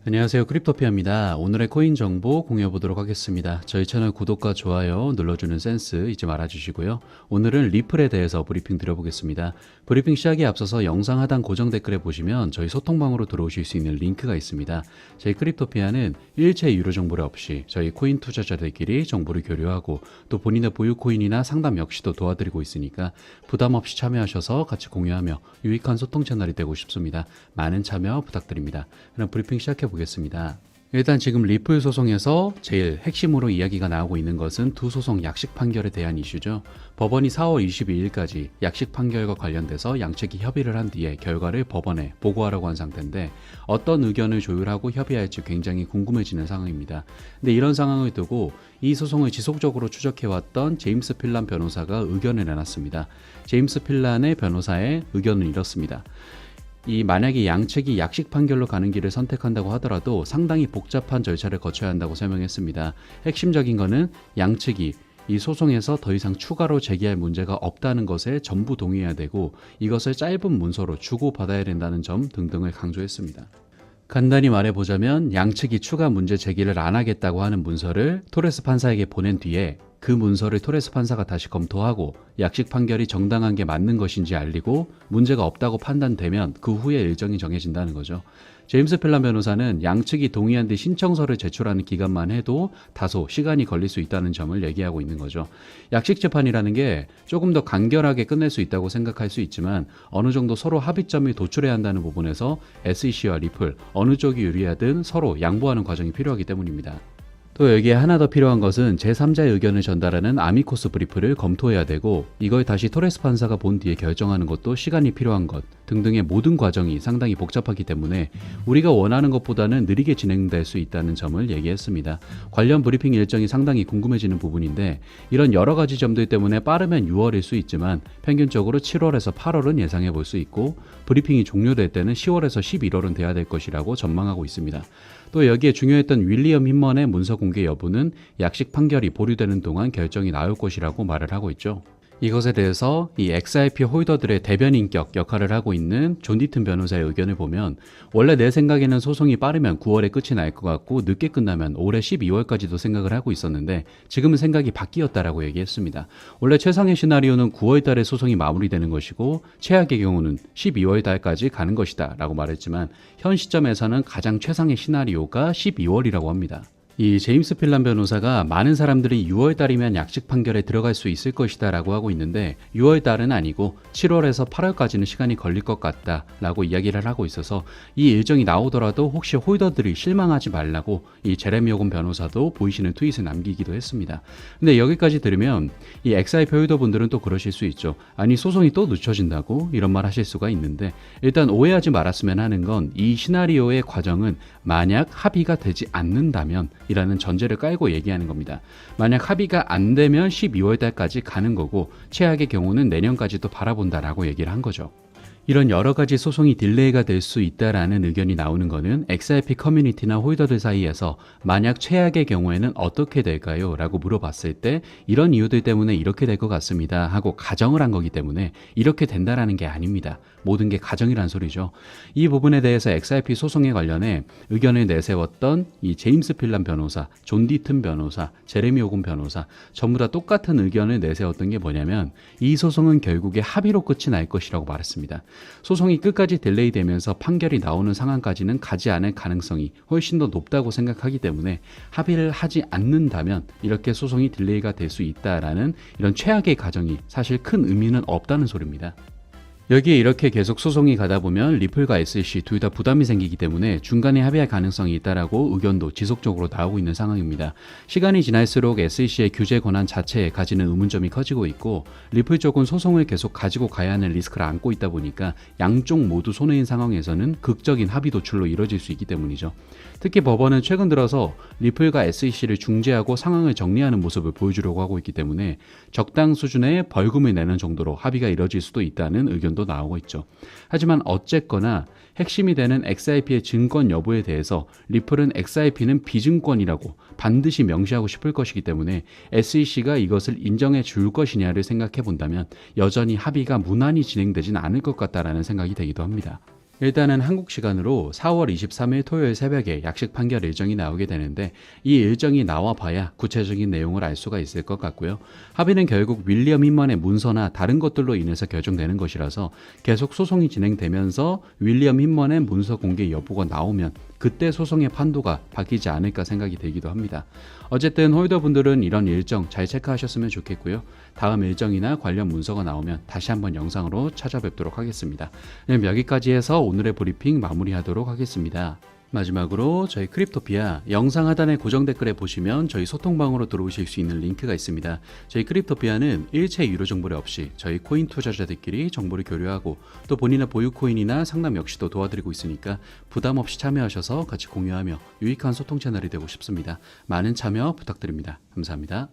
안녕하세요. 크립토피아입니다. 오늘의 코인 정보 공유해 보도록 하겠습니다. 저희 채널 구독과 좋아요 눌러주는 센스 잊지 말아주시고요. 오늘은 리플에 대해서 브리핑 드려보겠습니다. 브리핑 시작에 앞서서 영상 하단 고정 댓글에 보시면 저희 소통방으로 들어오실 수 있는 링크가 있습니다. 저희 크립토피아는 일체 유료 정보를 없이 저희 코인 투자자들끼리 정보를 교류하고 또 본인의 보유 코인이나 상담 역시도 도와드리고 있으니까 부담 없이 참여하셔서 같이 공유하며 유익한 소통 채널이 되고 싶습니다. 많은 참여 부탁드립니다. 그럼 브리핑 시작해 보겠습니다. 일단 지금 리플 소송에서 제일 핵심으로 이야기가 나오고 있는 것은 두 소송 약식 판결에 대한 이슈죠. 법원이 4월 22일까지 약식 판결과 관련돼서 양측이 협의를 한 뒤에 결과를 법원에 보고하라고 한 상태인데 어떤 의견을 조율하고 협의할지 굉장히 궁금해지는 상황입니다. 근데 이런 상황을 두고 이 소송을 지속적으로 추적해왔던 제임스 필란 변호사가 의견을 내놨습니다. 제임스 필란의 변호사의 의견은 이렇습니다. 만약에 양측이 약식 판결로 가는 길을 선택한다고 하더라도 상당히 복잡한 절차를 거쳐야 한다고 설명했습니다. 핵심적인 것은 양측이 이 소송에서 더 이상 추가로 제기할 문제가 없다는 것에 전부 동의해야 되고 이것을 짧은 문서로 주고받아야 된다는 점 등등을 강조했습니다. 간단히 말해보자면 양측이 추가 문제 제기를 안 하겠다고 하는 문서를 토레스 판사에게 보낸 뒤에 그 문서를 토레스 판사가 다시 검토하고 약식 판결이 정당한 게 맞는 것인지 알리고 문제가 없다고 판단되면 그 후에 일정이 정해진다는 거죠. 제임스 필란 변호사는 양측이 동의한 뒤 신청서를 제출하는 기간만 해도 다소 시간이 걸릴 수 있다는 점을 얘기하고 있는 거죠. 약식 재판이라는 게 조금 더 간결하게 끝낼 수 있다고 생각할 수 있지만 어느 정도 서로 합의점이 도출해야 한다는 부분에서 SEC와 리플 어느 쪽이 유리하든 서로 양보하는 과정이 필요하기 때문입니다. 또 여기에 하나 더 필요한 것은 제3자의 의견을 전달하는 아미코스 브리프를 검토해야 되고 이걸 다시 토레스 판사가 본 뒤에 결정하는 것도 시간이 필요한 것 등등의 모든 과정이 상당히 복잡하기 때문에 우리가 원하는 것보다는 느리게 진행될 수 있다는 점을 얘기했습니다. 관련 브리핑 일정이 상당히 궁금해지는 부분인데 이런 여러 가지 점들 때문에 빠르면 6월일 수 있지만 평균적으로 7월에서 8월은 예상해 볼 수 있고 브리핑이 종료될 때는 10월에서 11월은 돼야 될 것이라고 전망하고 있습니다. 또 여기에 중요했던 윌리엄 힌먼의 문서 공개 여부는 약식 판결이 보류되는 동안 결정이 나올 것이라고 말을 하고 있죠. 이것에 대해서 이 XRP 홀더들의 대변인격 역할을 하고 있는 존 디튼 변호사의 의견을 보면 원래 내 생각에는 소송이 빠르면 9월에 끝이 날 것 같고 늦게 끝나면 올해 12월까지도 생각을 하고 있었는데 지금은 생각이 바뀌었다라고 얘기했습니다. 원래 최상의 시나리오는 9월 달에 소송이 마무리되는 것이고 최악의 경우는 12월 달까지 가는 것이다 라고 말했지만 현 시점에서는 가장 최상의 시나리오가 12월이라고 합니다. 이 제임스 필란 변호사가 많은 사람들이 6월 달이면 약식 판결에 들어갈 수 있을 것이다 라고 하고 있는데 6월 달은 아니고 7월에서 8월까지는 시간이 걸릴 것 같다 라고 이야기를 하고 있어서 이 일정이 나오더라도 혹시 홀더들이 실망하지 말라고 이 제레미 호건 변호사도 보이시는 트윗을 남기기도 했습니다. 근데 여기까지 들으면 이 XRP 홀더분들은 또 그러실 수 있죠. 아니 소송이 또 늦춰진다고 이런 말 하실 수가 있는데 일단 오해하지 말았으면 하는 건 이 시나리오의 과정은 만약 합의가 되지 않는다면 이라는 전제를 깔고 얘기하는 겁니다. 만약 합의가 안 되면 12월 달까지 가는 거고 최악의 경우는 내년까지도 바라본다라고 얘기를 한 거죠. 이런 여러 가지 소송이 딜레이가 될 수 있다라는 의견이 나오는 것은 XRP 커뮤니티나 홀더들 사이에서 만약 최악의 경우에는 어떻게 될까요? 라고 물어봤을 때 이런 이유들 때문에 이렇게 될 것 같습니다 하고 가정을 한 거기 때문에 이렇게 된다라는 게 아닙니다. 모든 게 가정이란 소리죠. 이 부분에 대해서 XRP 소송에 관련해 의견을 내세웠던 이 제임스 필란 변호사, 존 디튼 변호사, 제레미 호건 변호사 전부 다 똑같은 의견을 내세웠던 게 뭐냐면 이 소송은 결국에 합의로 끝이 날 것이라고 말했습니다. 소송이 끝까지 딜레이 되면서 판결이 나오는 상황까지는 가지 않을 가능성이 훨씬 더 높다고 생각하기 때문에 합의를 하지 않는다면 이렇게 소송이 딜레이가 될 수 있다라는 이런 최악의 가정이 사실 큰 의미는 없다는 소리입니다. 여기에 이렇게 계속 소송이 가다 보면 리플과 SEC 둘 다 부담이 생기기 때문에 중간에 합의할 가능성이 있다라고 의견도 지속적으로 나오고 있는 상황입니다. 시간이 지날수록 SEC의 규제 권한 자체에 가지는 의문점이 커지고 있고 리플 쪽은 소송을 계속 가지고 가야 하는 리스크를 안고 있다 보니까 양쪽 모두 손해인 상황에서는 극적인 합의 도출로 이뤄질 수 있기 때문이죠. 특히 법원은 최근 들어서 리플과 SEC를 중재하고 상황을 정리하는 모습을 보여주려고 하고 있기 때문에 적당 수준의 벌금을 내는 정도로 합의가 이뤄질 수도 있다는 의견도 나오고 있죠. 하지만 어쨌거나 핵심이 되는 XRP의 증권 여부에 대해서 리플은 XRP는 비증권이라고 반드시 명시하고 싶을 것이기 때문에 SEC가 이것을 인정해 줄 것이냐를 생각해 본다면 여전히 합의가 무난히 진행되진 않을 것 같다라는 생각이 되기도 합니다. 일단은 한국 시간으로 4월 23일 토요일 새벽에 약식 판결 일정이 나오게 되는데 이 일정이 나와 봐야 구체적인 내용을 알 수가 있을 것 같고요. 합의는 결국 윌리엄 힌먼의 문서나 다른 것들로 인해서 결정되는 것이라서 계속 소송이 진행되면서 윌리엄 힌먼의 문서 공개 여부가 나오면 그때 소송의 판도가 바뀌지 않을까 생각이 들기도 합니다. 어쨌든 홀더분들은 이런 일정 잘 체크하셨으면 좋겠고요. 다음 일정이나 관련 문서가 나오면 다시 한번 영상으로 찾아뵙도록 하겠습니다. 그럼 여기까지 해서 오늘의 브리핑 마무리하도록 하겠습니다. 마지막으로 저희 크립토피아 영상 하단의 고정 댓글에 보시면 저희 소통방으로 들어오실 수 있는 링크가 있습니다. 저희 크립토피아는 일체 유료 정보를 없이 저희 코인 투자자들끼리 정보를 교류하고 또 본인의 보유 코인이나 상담 역시도 도와드리고 있으니까 부담 없이 참여하셔서 같이 공유하며 유익한 소통 채널이 되고 싶습니다. 많은 참여 부탁드립니다. 감사합니다.